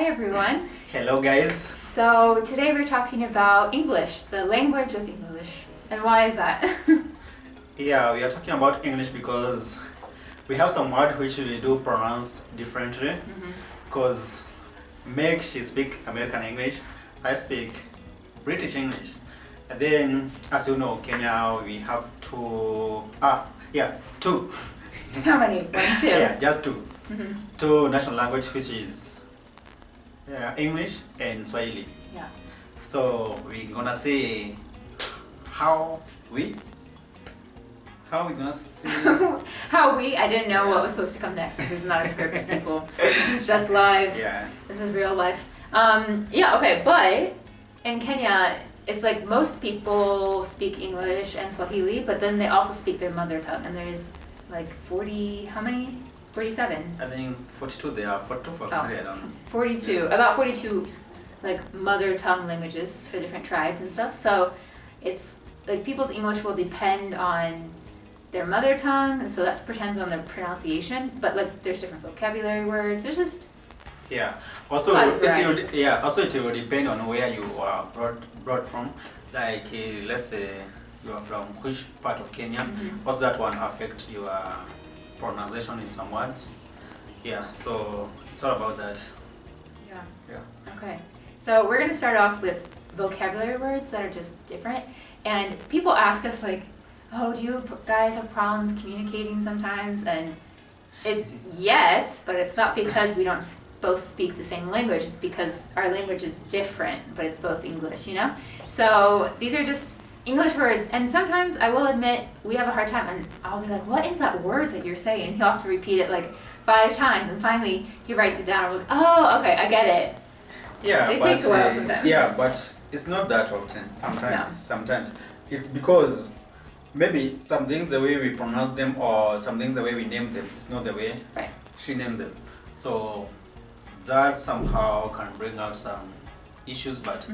Hi everyone. Hello guys. So today we're talking about English, the language of English. And why is that? Yeah, we are talking about English because we have some word which we do pronounce differently. Because Meg, she speak American English, I speak British English. And then, as you know, Kenya, we have two. How many? One, two? Yeah, just two. Two national language, which is English and Swahili. Yeah. So we're gonna say how we gonna say I didn't know what was supposed to come next. This is not a script, people. This is just live. Yeah. This is real life. Okay, but in Kenya, it's like most people speak English and Swahili, but then they also speak their mother tongue, and there's like 40, how many? 47. I think 42 there, 42, 43, I don't know. 42, about 42 like mother tongue languages for different tribes and stuff. So it's like people's English will depend on their mother tongue, and so that depends on their pronunciation. But like there's different vocabulary words. There's just Also quite a variety. it will depend on where you are brought from. Like let's say you are from which part of Kenya. Also that one affect your pronunciation in some words. Yeah, so it's all about that. Yeah. Okay. So we're gonna start off with vocabulary words that are just different. And people ask us like, oh, do you guys have problems communicating sometimes? And it's yes, but it's not because we don't both speak the same language. It's because our language is different, but it's both English, you know? So these are just English words, and sometimes I will admit we have a hard time, and I'll be like, what is that word that you're saying? And he'll have to repeat it like 5 times, and finally he writes it down and we're like, oh, okay, I get it. Yeah, It but takes a while sometimes. yeah, but it's not that often. Sometimes it's because maybe some things the way we pronounce them or some things the way we name them is not the way she named them. So that somehow can bring out some issues, but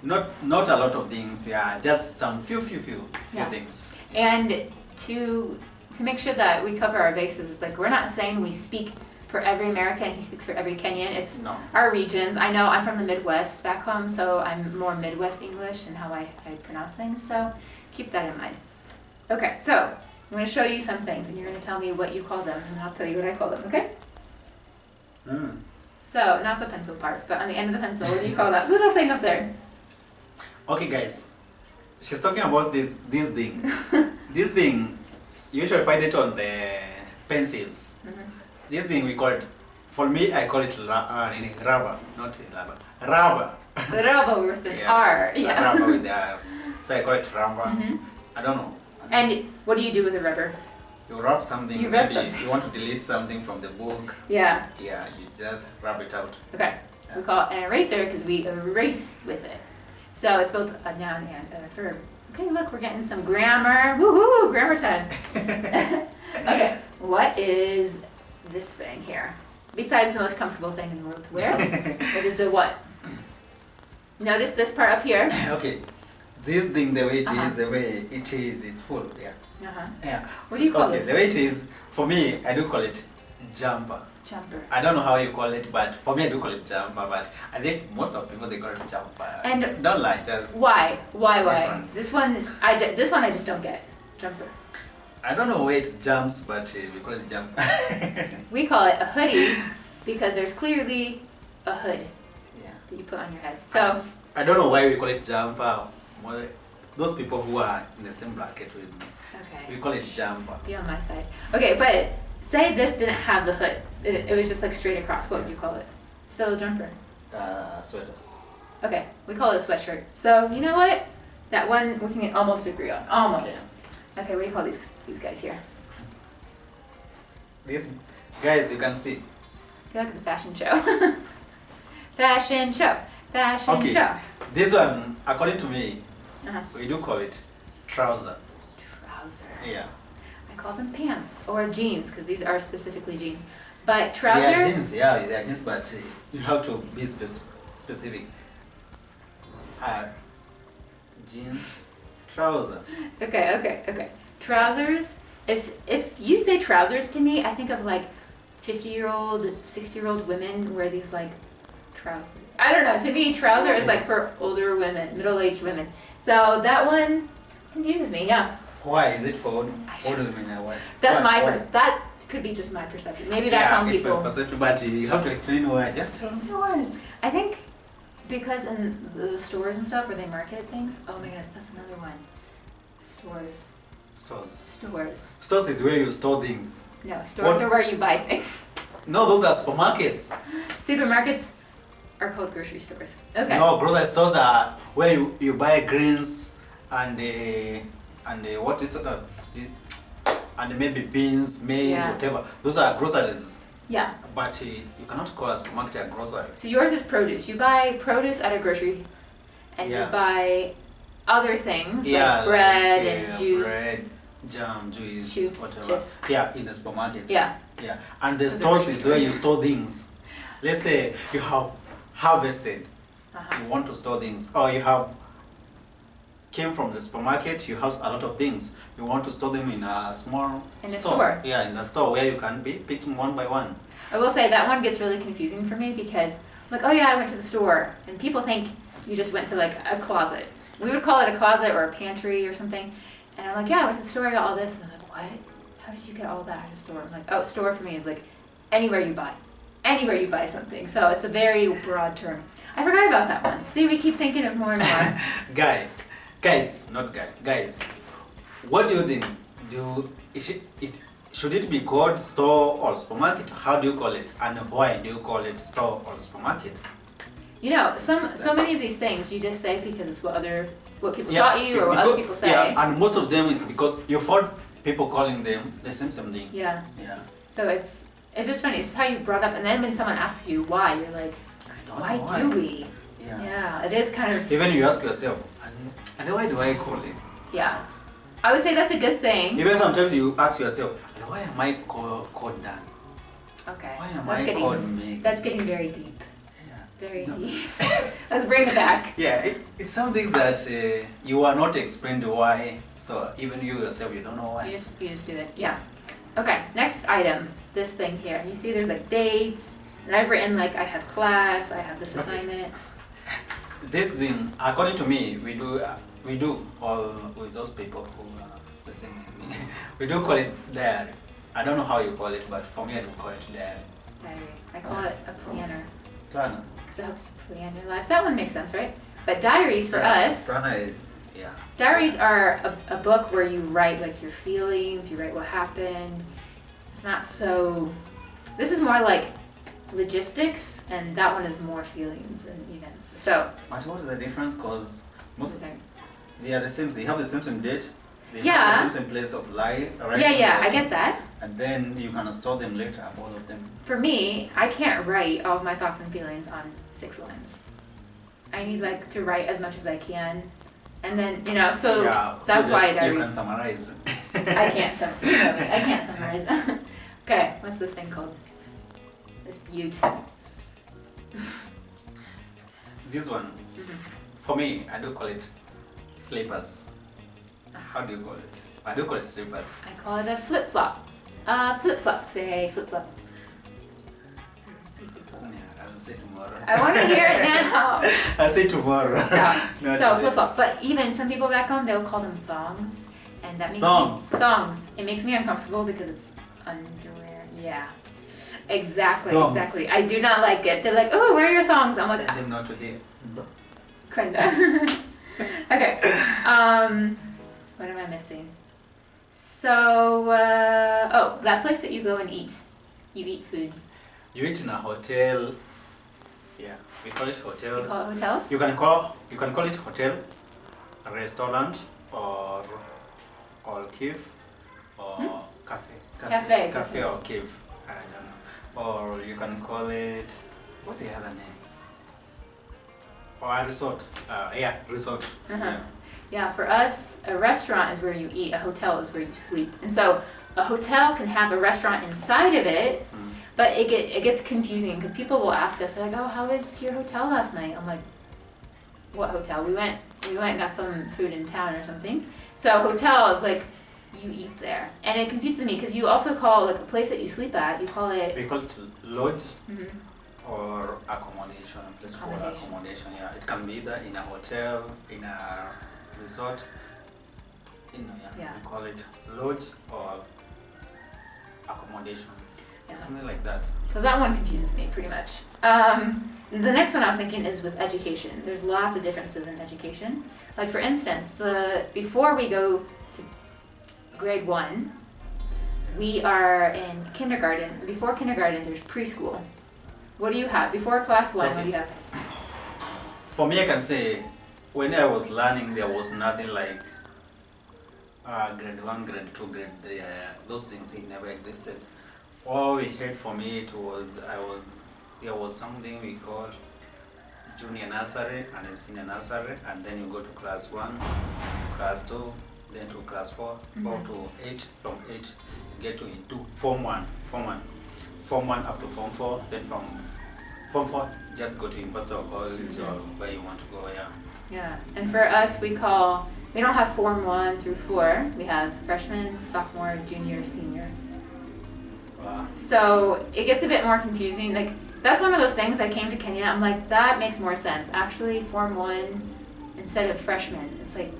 not a lot of things. Yeah, just some few things. And to make sure that we cover our bases, it's like we're not saying we speak for every American, he speaks for every Kenyan. It's our regions. I know I'm from the Midwest back home, so I'm more Midwest English in how I pronounce things, so keep that in mind. Okay, so I'm going to show you some things, and you're going to tell me what you call them, and I'll tell you what I call them, okay? So, not the pencil part, but on the end of the pencil, what do you call that little thing up there? Okay guys, she's talking about this thing. This thing, you usually find it on the pencils. This thing we call it, for me I call it rubber, not rubber. Rubber. The rubber with an R. Yeah. Rubber with the R. So I call it rubber. I don't know. And what do you do with a rubber? You rub something, You rub maybe something. if you want to delete something from the book. Yeah. Yeah, you just rub it out. Okay. We call it an eraser because we erase with it. So it's both a noun and a verb. Okay, look, we're getting some grammar. Woohoo! Grammar time. Okay, what is this thing here? Besides the most comfortable thing in the world to wear, it is a what? Notice this part up here. Okay, this thing, the way it is, it's full. Yeah. Yeah. What do you call this? The way it is, for me, I do call it jumper. Jumper. I don't know how you call it, but for me, I do call it jumper. But I think most of people they call it jumper. And don't like just. Why? Different. This one I just don't get. Jumper. I don't know where it jumps, but we call it jumper. We call it a hoodie because there's clearly a hood that you put on your head. So I don't know why we call it jumper. Well, those people who are in the same bracket with me, we call it jumper. Be on my side. Okay, but say this didn't have the hood. It was just like straight across. What would you call it? Still a jumper. Sweater. Okay, we call it a sweatshirt. So you know what? That one we can almost agree on. Almost. Okay, what do you call these guys here? These guys, you can see. I feel like it's a fashion show. Fashion show. Fashion show. This one, according to me, we do call it trouser. Trouser. Yeah. I call them pants or jeans because these are specifically jeans. But trouser. They are jeans, they are jeans, but you have to be specific. Jeans, trouser. Okay. Trousers. If you say trousers to me, I think of like 50-year-old, 60-year-old women wear these like Trousers. I don't know. To me, trouser is like for older women, middle-aged women. So that one confuses me. Yeah. Why is it for older women? Why? That's why? that could be just my perception. Maybe back home people. Yeah, it's my perception, but you have to explain why. Just tell me why. I think because in the stores and stuff where they market things. Oh my goodness, that's another one. Stores. Stores is where you store things. No, stores are where you buy things. No, those are supermarkets. Supermarkets are called grocery stores. Okay. No, grocery stores are where you buy greens and what is it? And maybe beans, maize, whatever. Those are groceries. Yeah. But you cannot call a supermarket a grocery. So yours is produce. You buy produce at a grocery, and you buy other things like bread and juice. Bread, jam, juice, whatever. Chips. Yeah, in the supermarket. Yeah. Yeah. And the stores is where you store things. Let's say you have harvested. You want to store things. Or you have came from the supermarket, you have a lot of things. You want to store them in a small store. Yeah, in the store where you can be picking one by one. I will say that one gets really confusing for me because I'm like, oh yeah, I went to the store. And people think you just went to like a closet. We would call it a closet or a pantry or something. And I'm like, yeah, I went to the store, I got all this. And they're like, what? How did you get all that at a store? I'm like, oh, store for me is like anywhere you buy. Anywhere you buy something. So it's a very broad term. I forgot about that one. See, we keep thinking of more and more. Guys, what do you think? Should it be called store or supermarket? How do you call it? And why do you call it store or supermarket? You know, so many of these things you just say because it's what people taught you or what other people say. Yeah, and most of them is because you found people calling them the same thing. Yeah. Yeah. So it's just funny. It's just how you brought up, and then when someone asks you why, you're like, why do we? Yeah. Yeah, it is kind of. Even you ask yourself, and why do I call it? Yeah. I would say that's a good thing. Even sometimes you ask yourself, and why am I called that? Okay. Why am I called me? That's getting very deep. Very deep. Let's bring it back. Yeah, it's something that you are not explained why, so even you yourself, you don't know why. You just do it. Yeah. Okay, next item. This thing here. You see there's like dates, and I've written like I have class, I have this assignment. This thing, according to me, we do all with those people who are the same with me. We do call it diary. I don't know how you call it, but for me I do call it diary. Diary. I call it a planner. Planner. Because it helps you plan your life. That one makes sense, right? But diaries for us. Planner, diaries are a book where you write like your feelings, you write what happened. It's not so. This is more like logistics, and that one is more feelings and events. So. But what is the difference? Because most they are the same. They have the same date. They have the same place of life. Yeah, I get that. And then you can store them later, both of them. For me, I can't write all of my thoughts and feelings on 6 lines. I need like to write as much as I can, and then so that's why you can summarize. I can't summarize. Okay, what's this thing called? This beaut. This one, for me, I do call it slippers. How do you call it? I do call it slippers. I call it a flip-flop. Flip-flop. Say flip-flop. Yeah, I'll say tomorrow. I want to hear it now. I'll say tomorrow. So flip-flop. But even some people back home, they'll call them thongs. And that makes thongs. It makes me uncomfortable because it's underwear. Yeah. Exactly. I do not like it. They're like, oh, where are your thongs? I'm like, I'm not today. Krenda. Okay. What am I missing? So, that place that you go and eat. You eat food. You eat in a hotel. Yeah, we call it hotels. You call it hotels? You can call it hotel, a restaurant, or cave, or cafe or cave. I don't know. Or you can call it, what's the other name? Or a resort. Resort. Yeah, for us, a restaurant is where you eat, a hotel is where you sleep. And so a hotel can have a restaurant inside of it, but it gets confusing because people will ask us, like, oh, how was your hotel last night? I'm like, what hotel? We went and got some food in town or something. So hotel is like, you eat there. And it confuses me because you also call like a place that you sleep at, we call it lodge or accommodation, a place for accommodation. Yeah, it can be either in a hotel, in a resort, we call it lodge or accommodation, something like that. So that one confuses me pretty much. The next one I was thinking is with education. There's lots of differences in education. Like for instance, before we go to grade 1, we are in kindergarten. Before kindergarten, there's preschool. What do you have? Before class 1, what do you have? For me, I can say, when I was learning, there was nothing like grade 1, grade 2, grade 3. Those things, it never existed. All we had for me, there was something we called junior nursery and then senior nursery, and then you go to class 1, class 2, then to class 4, 4 to 8, from 8 you get to Form 1 up to Form 4, then from Form 4 just go to university or college or where you want to go. Yeah, and for us we don't have Form 1 through 4, we have freshman, sophomore, junior, senior. Wow. So it gets a bit more confusing. Like that's one of those things I came to Kenya, I'm like, that makes more sense. Actually, Form 1 instead of freshman. It's like,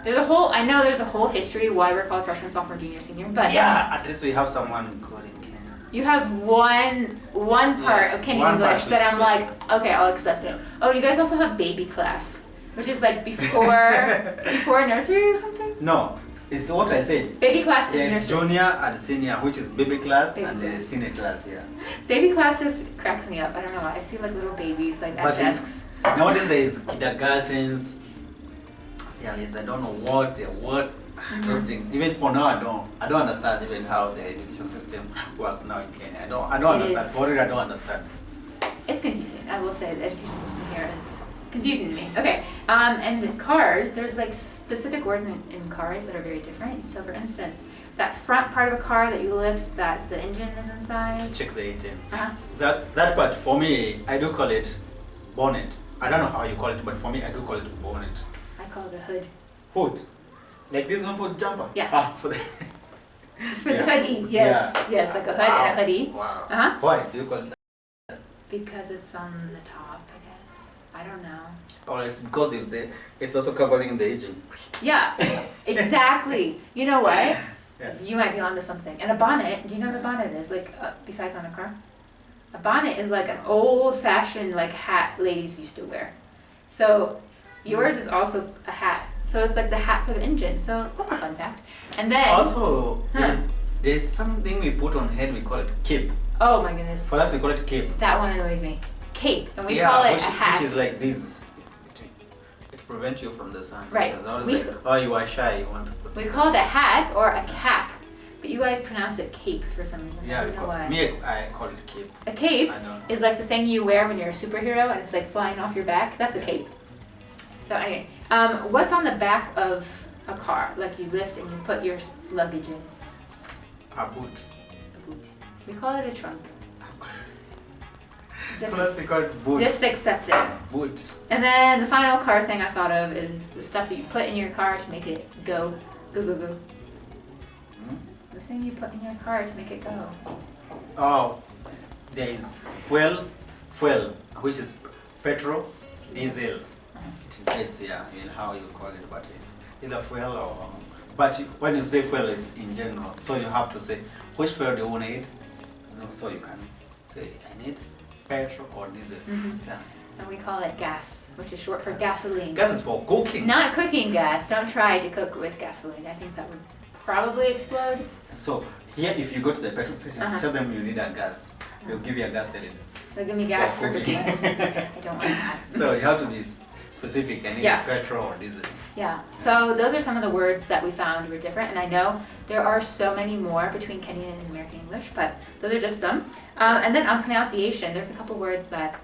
I know there's a whole history why we're called freshman, sophomore, junior, senior, but yeah, at least we have someone good in Kenya. You have one part of Kenyan English that I'm like, okay, I'll accept it. Oh, you guys also have baby class, which is like before nursery or something? No, it's what I said. Baby class is There's nursery. junior and senior, which is baby class, and the senior class, Baby class just cracks me up. I don't know why. I see like little babies like at desks. Nowadays there is kindergartens. There is I don't know what those things. Even for now, I don't understand even how the education system works now in Kenya. I don't understand. For real, I don't understand. It's confusing. I will say the education system here is confusing to me. Okay, and in cars, there's like specific words in cars that are very different. So for instance, that front part of a car that you lift, that the engine is inside. Check the engine. That part for me, I do call it bonnet. I don't know how you call it, but for me, I do call it bonnet. I call it a hood. Hood? Like this one for the jumper? Yeah. For the for the hoodie, yes, like a hood and a hoodie. Wow. Why do you call it that? Because it's on the top, I guess. I don't know. Or it's because it's also covering the engine. Yeah, exactly. You know what? You might be onto something. And a bonnet, do you know what a bonnet is? Like, besides on a car? A bonnet is like an old-fashioned like hat ladies used to wear. So yours is also a hat. So it's like the hat for the engine. So that's a fun fact. And then also there's something we put on head. We call it cape. Oh my goodness. For us, we call it cape. That one annoys me. Cape, and we call it a hat. Which is like this. It prevents you from the sun. Right. It's not like, oh, you are shy. You want to put. We call it a hat or a cap, but you guys pronounce it cape for some reason. Yeah, I don't know why. I call it cape. A cape is like the thing you wear when you're a superhero and it's like flying off your back. That's a cape. So anyway, what's on the back of a car? Like you lift and you put your luggage in. A boot. A boot. We call it a trunk. Plus we call it boot. Just accept it. Boot. And then the final car thing I thought of is the stuff that you put in your car to make it go. Go. The thing you put in your car to make it go. Oh, there is fuel, which is petrol, diesel. It's how you call it, but it's either fuel or. But when you say fuel, it's in general. So you have to say which fuel do you need. So you can say I need petrol or diesel. Yeah. And we call it gas, which is short for gasoline. Gas is for cooking. Not cooking gas. Don't try to cook with gasoline. I think that would probably explode. So here, if you go to the petrol station, tell them you need a gas. They'll give you a gas cylinder. They'll give me gas for cooking. I don't want that. So you have to be specific. I need petrol or diesel. Yeah. So those are some of the words that we found were different, and I know there are so many more between Kenyan and American English, but those are just some. And then on pronunciation, there's a couple words that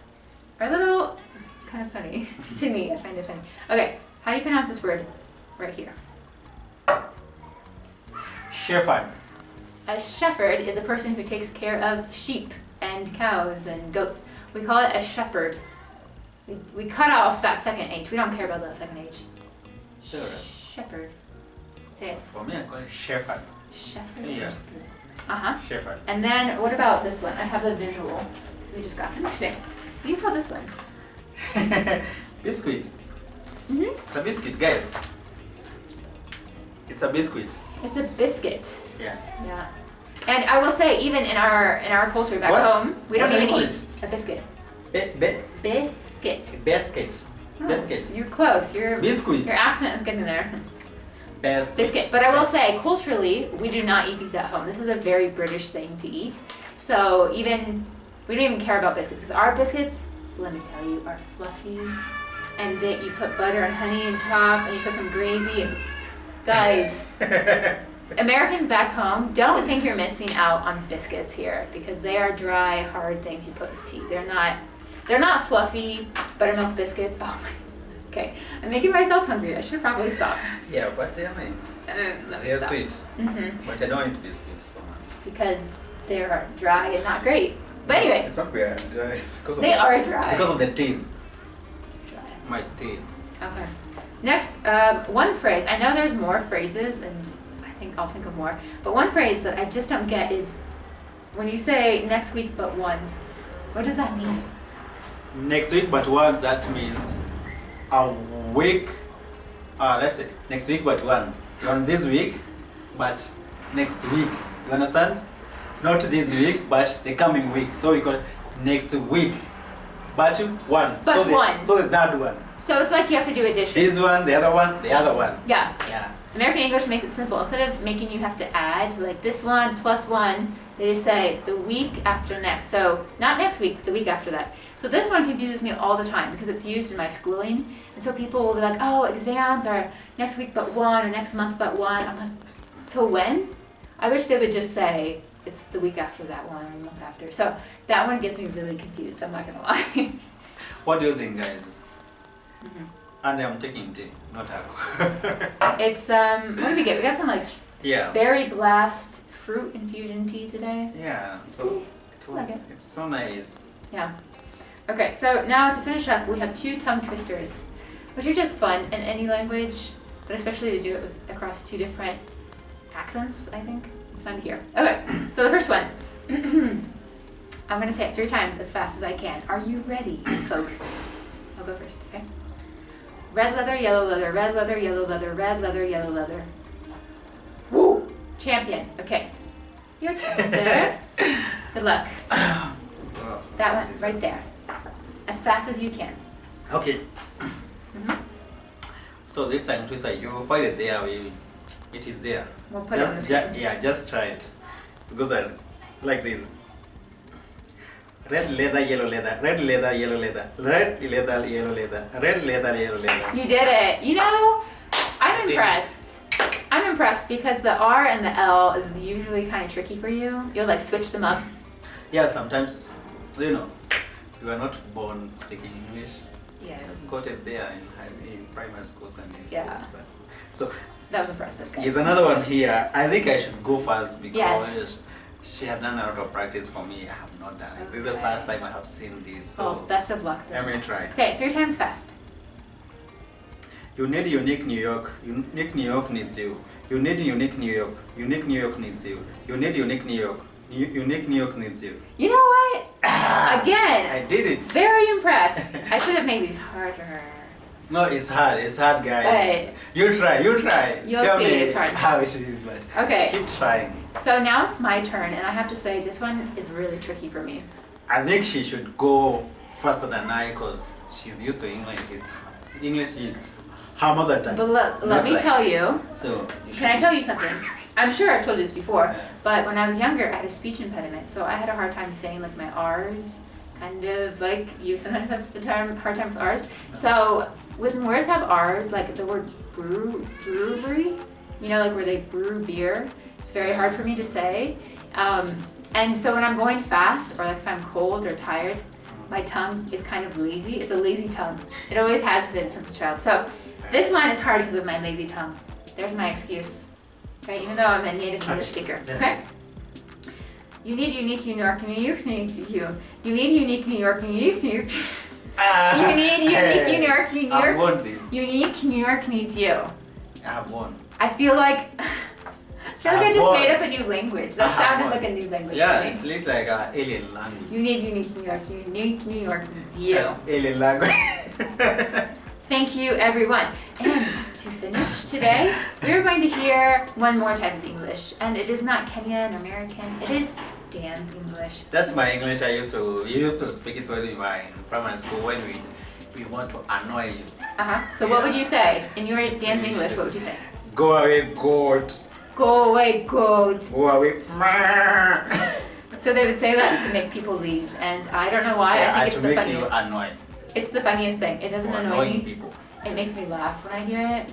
are a little kind of funny to me. I find this funny. Okay, how do you pronounce this word right here? Shepherd. A shepherd is a person who takes care of sheep and cows and goats. We call it a shepherd. We cut off that second H. We don't care about that second H. Sure. Shepherd. Say it. For me, I call it shepherd. Shepherd? Yeah. Uh-huh. Shepherd. And then what about this one? I have a visual. So we just got them today. What do you call this one? Biscuit. Mm-hmm. It's a biscuit, guys. It's a biscuit. It's a biscuit. Yeah. Yeah. And I will say, even in our culture back home, we don't even eat a biscuit. Biscuit. Biscuit. Oh, Biscuit. You're close. Biscuit. Your accent is getting there. Biscuit. But I will say, culturally, we do not eat these at home. This is a very British thing to eat. So we don't even care about biscuits, because our biscuits, let me tell you, are fluffy. And then you put butter and honey on top, and you put some gravy. And guys, Americans back home, don't think you're missing out on biscuits here, because they are dry, hard things you put with tea. They're not fluffy buttermilk biscuits. Oh my. Okay, I'm making myself hungry. I should probably stop. Yeah, but they're nice. They're sweet. Mm-hmm. But I don't eat biscuits so much. Because they're dry and not great. But anyway. It's not weird. It's because of they are dry. Because of the teeth. Dry. My teeth. Okay. Next, one phrase. I know there's more phrases, and I think I'll think of more. But one phrase that I just don't get is when you say next week but one. What does that mean? Next week but one, that means a week. Let's say next week but one. Not this week, but next week. You understand? Not this week, but the coming week. So we call it next week but one. But one. So the third one. So it's like you have to do addition. This one, the other one, the other one. Yeah. Yeah. American English makes it simple. Instead of making you have to add, like this one plus one, they just say the week after next. So not next week, but the week after that. So this one confuses me all the time because it's used in my schooling. And so people will be like, oh, exams are next week but one, or next month but one. I'm like, so when? I wish they would just say it's the week after that one, or the month after. So that one gets me really confused, I'm not gonna lie. What do you think, guys? Mm-hmm. And I'm taking tea, not alcohol. It's, what did we get? We got some like Yeah. berry blast fruit infusion tea today. Yeah, so it's so nice. Yeah. Okay, so now to finish up, we have 2 tongue twisters, which are just fun in any language, but especially to do it with across 2 different accents, I think. It's fun to hear. Okay, so the first one. I'm going to say it 3 times as fast as I can. Are you ready, folks? I'll go first, okay? Red leather, yellow leather, red leather, yellow leather, red leather, yellow leather. Woo! Champion. Okay. Your turn, sir. Good luck. Oh, That one, Jesus. right there. As fast as you can. Okay. Mm-hmm. So this tongue twister, you find it there. It is there. We'll put it on the screen. Yeah, just try it. It goes like this. Red leather, yellow leather, red leather, yellow leather, red leather, yellow leather, red leather, yellow leather. You did it. You know, I'm impressed. I'm impressed because the R and the L is usually kind of tricky for you. You'll like switch them up. Yeah, sometimes, you know, you are not born speaking English. Yes. You got it there in primary schools and in Yeah. schools. But, so, That was impressive. Guys. here's another one here. I think I should go first because Yes. she had done a lot of practice for me. I have not done it. This is the Okay. first time I have seen this. So Well, best of luck then. I may try. Say it 3 times fast. You need unique New York. Unique New York needs you. You need unique New York. Unique New York needs you. You need unique New York. Unique New York needs you. You know what? Again, I did it. very impressed. I should have made these harder. No, it's hard. It's hard, guys. But You try. You'll Tell see me it's hard. how it is, but Okay. keep trying. So now it's my turn, and I have to say this one is really tricky for me. I think she should go faster than I because she's used to English. English is her mother tongue. But let Not me like- tell you, So can I tell you something? I'm sure I've told you this before, Yeah. but when I was younger, I had a speech impediment, so I had a hard time saying like my R's, kind of like you sometimes have hard time with R's. So when words have R's, like the word brewery, you know, like where they brew beer, it's very hard for me to say. And so when I'm going fast, or like if I'm cold or tired, my tongue is kind of lazy. It's a lazy tongue. It always has been since a child. So this one is hard because of my lazy tongue. There's my excuse. Okay, even though I'm a native English speaker. Okay. You need unique New York, New York, New York. You need unique New York, New York, New York. You need unique New York, New I York. won this. Unique New York needs you. I have won. I feel like feel like I just made up a new language. That sounded like a new language. Yeah, it's like an alien language. Unique New York. Unique New York needs you. Alien language. Thank you, everyone. And to finish today, we're going to hear one more type of English. And it is not Kenyan or American. It is Dan's English. That's my English. We used to speak it when we were in primary school when we want to annoy you. So what would you say? In your Dan's English, what would you say? Go away, goat. Go away, goat. Go away. So they would say that to make people leave. And I don't know why. Yeah, I think it's the to make funniest. you annoy. It's the funniest thing. It doesn't annoy me. People. It makes me laugh when I hear it.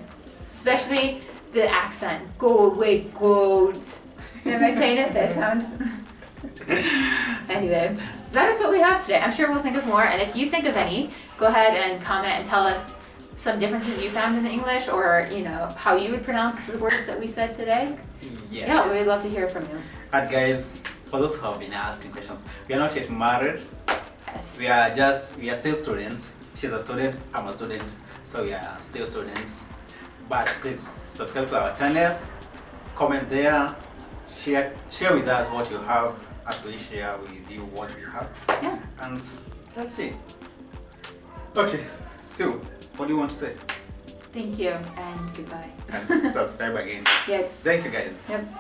Especially the accent. Go away, goat. Am I saying it this sound? Anyway, that is what we have today. I'm sure we'll think of more, and if you think of any, go ahead and comment and tell us some differences you found in the English, or how you would pronounce the words that we said today. Yeah, we would love to hear from you. And guys, for those who have been asking questions, we are not yet married. Yes. We are still students. She's a student, I'm a student, so we are still students. But please subscribe to our channel, comment there, share with us what you have, as we share with you what we have. Yeah. And let's see. Okay, so what do you want to say? Thank you and goodbye. And subscribe again. Yes. Thank you guys. Yep.